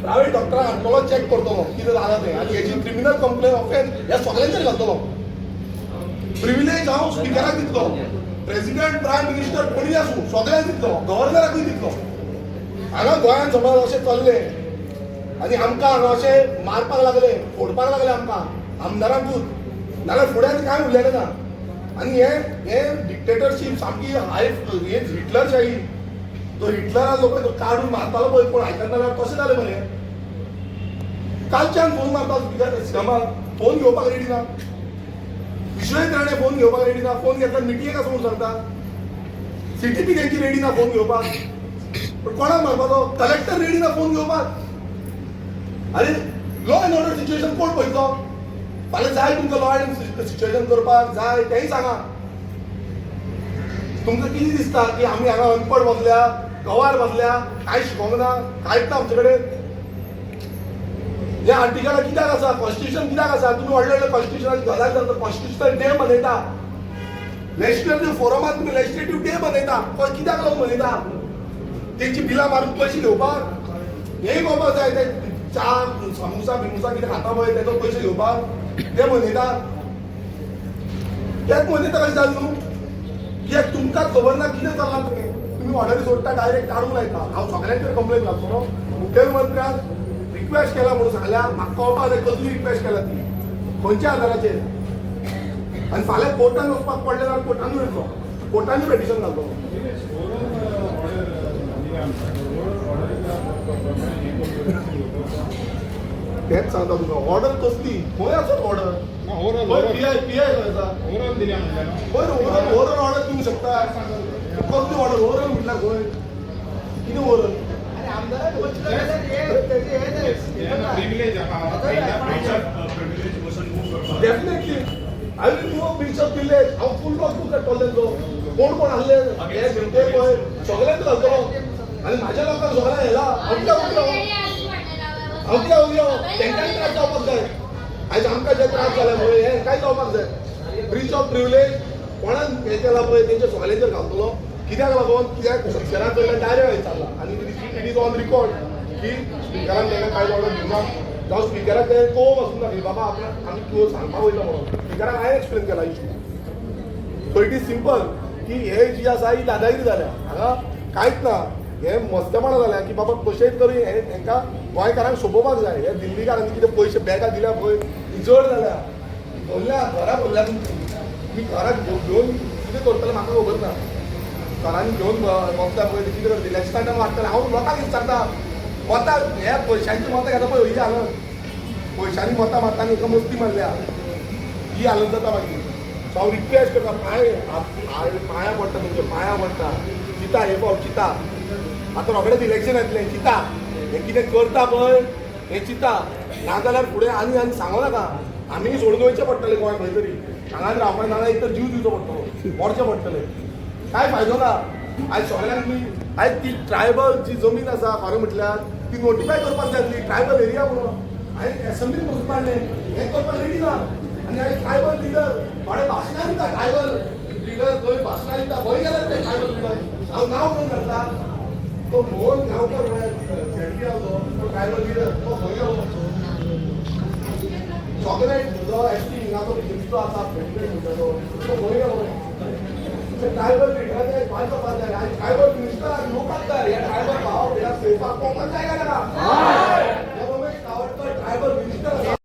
Private डॉक्टरांक हाडटलो check करतलो कितें जालां तें आनी हेची क्रिमिनल कंप्लेन ऑफेन्स ह्या सगळ्यांचेर घालतलो. प्रिविलेज हांव स्पिकराक दितलो, प्रेसिडेंट प्रायम मिनिस्टर कोणी आसूं सगळ्यांक दितलो, गव्हर्नराकूय दितलो. हांगा गोंयांत समज अशें चल्लें आनी आमकां हांगा अशें मारपाक लागले, फोडपाक लागले आमकां आमदारांकूच, नाल्यार फुडें कांय उरलेलें ना. आनी हे डिक्टेटरशीप सामकी हाय हे हिटलरशाही. तो हिटलरा लोक काढून मारतालो पळय कोण आयकना जाल्यार कशें जालें मरे. कालच्यान फोन मारता सिनेमाक, फोन घेवपाक रेडी ना. विश्वजीत राणे फोन घेवपाक रेडी ना. फोन घेतल्यार मिटिंगेक आसा म्हणून सांगता. CTP तेंची रेडी ना फोन घेवपाक. पण कोणाक मारपाचो? कलेक्टर रेडी ना फोन घेवपाक. अरे लॉ एंड ऑर्डर सिच्युएशन कोण पळयतो? फाल्यां जाय तुमकां लॉ एंड सिच्युएशन करपाक जाय तेंय सांगा. तुमकां कितें दिसता की आमी हांगा अनपड बसल्या, गवार बसल्या, कांय शिकोंक ना, कांयच ना आमचे कडेन? ह्या आर्टिकला कित्याक आसा? कॉन्स्टिट्यूशन कित्याक आसा? तुमी व्हडले व्हडले कॉन्स्टिट्यूशनाची गजाल करता, कॉन्स्टिट्यूशनल डे मनयता, लेजिस्लेटिव्ह फोरमात तुमी लेजिस्लेटिव्ह डे मनयता, कित्याक लागून मनयता? तेंची बिलां मारून पयशे घेवपाक? हेय गवपाक जाय ते च्या समोसा बिमुसा कितें खाता पळय तेजो पयशे घेवपाक ते मनयतात. तेच मनयता कशें जालें न्हू? कित्याक तुमकां खबर ना कितें चल्लां तुमी ऑर्डरी सोडटा डायरेक्ट काडूंक लायता. हांव सगळ्यांचेर कंप्लेन घालतलो. मुखेलमंत्र्याक रिक्वेस्ट केला म्हणून सांगल्या, म्हाका कळपाक जाय कसली रिक्वेस्ट केला ती, खंयच्या आधाराचेर. आनी फाल्यां कोर्टान वचपाक पडलें जाल्यार कोर्टानूय वयतलो, कोर्टानूय पेटिशन घालतलो. तेच सांगता तुका ऑर्डर कसली खंय आसा ऑर्डर? PI खंय आसा? ओवरऑल ऑर्डर दिवंक शकता. कसली ऑर्डर? ओवरऑल म्हटल्यार खंय? कितें overall? Definitely I will move bills of village. हांव फुल लॉस बुक करतलो तेंचो. कोण कोण आहले हे घेवते पळय सगळ्यांक घालतलो. आनी म्हाज्या लोकांक सगळ्यांक हेला अवक्या उयो तेंकांय त्रास जावपाक जाय. आयज आमकां जे त्रास जाले पळय हे काय जावपाक जाय. ब्रीच ऑफ प्रिविलेज कोणान हे केला पळय तेंच्या सगळ्यांचेर घालतलो. कित्याक लागून? कित्याक स्पिकरान कडल्यान डायरेक्ट विचारला आनी इट इज ऑन रिकॉर्ड की स्पिकरान तेका कांय ऑर्डर दिवना. जावं स्पिकराक ते कोव वचूंक ना की बाबा आमी तुका सांगपाक वयता म्हणून. स्पिकराक हांवें एक्सप्लेन केला issue. So it is simple की हे जी आसा ही दादागिरी जाल्या. हांगा कांयच ना. हे मस्तेपणां जाल्या की बाबा कशेंच करून हे तांकां गोंयकारांक सोंपोवपाक जाय. हे दिल्लीकारांनी कितें पयशे बॅगां दिल्या पळय ती चड जाल्या. भरल्या घरा भरल्या तुमी घराक घेवन कितें करतले म्हाका खबर ना. घरांनी घेवन वखदां पळय कितें करतले नेक्स्ट टायम वाडटले. हांव लोकांक विचारता मतां हे पयशांची मतां घेता पळय ही हालत. पयशांनी मतां मारता आनी एका मस्ती मारल्या ही हालत जाता मागीर. सो हांव रिक्वेस्ट करता पांया पडटा तुमच्या पांया पडटा चिता हे पाव चिता. आतां रोखडेंच इलेक्शन येतलें चिता. हे कितें करता पळय हें चिता. नाजाल्यार फुडें आनी सांगो नाका आमी सोडून वयचें पडटलें गोंय खंय तरी. हांगाच रावपाक नाजाल्यार एक तर जीव दिवचो पडटलो, मरचें पडटलें. कांय फायदो ना. आयज सगळ्यांक आयज ती ट्रायबल जी जमीन आसा खरें म्हटल्यार ती नोटिफाय करपाक जाय आसली ट्रायबल एरिया म्हणून. हांवें एसेंब्लीन वचून काडलें हें करपाक रेडी ना. आनी हांवें ट्रायबल लिडर थोडे भाशणां दिता ट्रायबल लिडर खंय भाशणां दिता खंय गेल्यात ते ट्रायबल लिडर. हांव नांव घेवन घालता तो मोहन गांवकर शेट्टी आसा तो ट्रायबल लिडर तो खंय गेलो. सगळे जो ST हिंगाचो मिनिस्टर आसा प्रेसिडेंट म्हणटा तो खंय गेलो. ट्रायबल लिडराचे गोंय करपाक जाय. आनी ट्रायबल मिनिस्टर लोकांक जाय. हे ट्रायबल भाव ह्या सेफाक कोंकण जाय काय ना? Ramesh गावडकर tribal minister